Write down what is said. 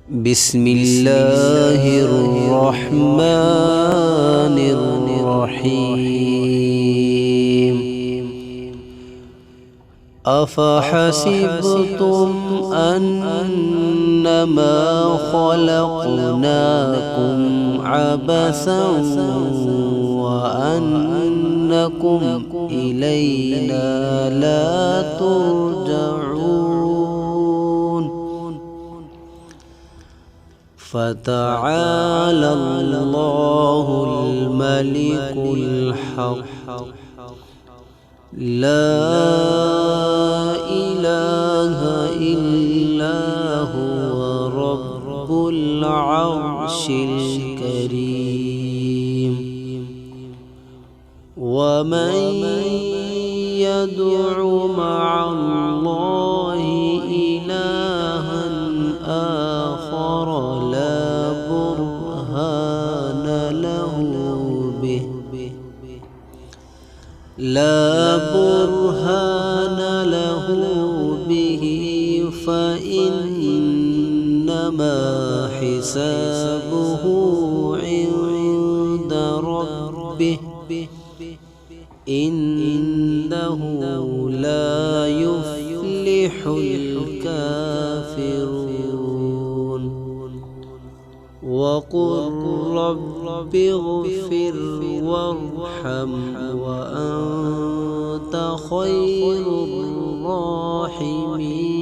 بسم الله الرحمن الرحيم. أفحسبتم أنما خلقناكم عبثا وأنكم إلينا لا ترجعون. فتعالى الله الملك الحق لا إله إلا هو رب العرش الكريم. ومن يدع مع الله إلها آخر لا برهان له به فإنما حسابه عند ربه إنه لا يفلح الكافرون. وقل رب اغفر وارحم وأنت خير الراحمين.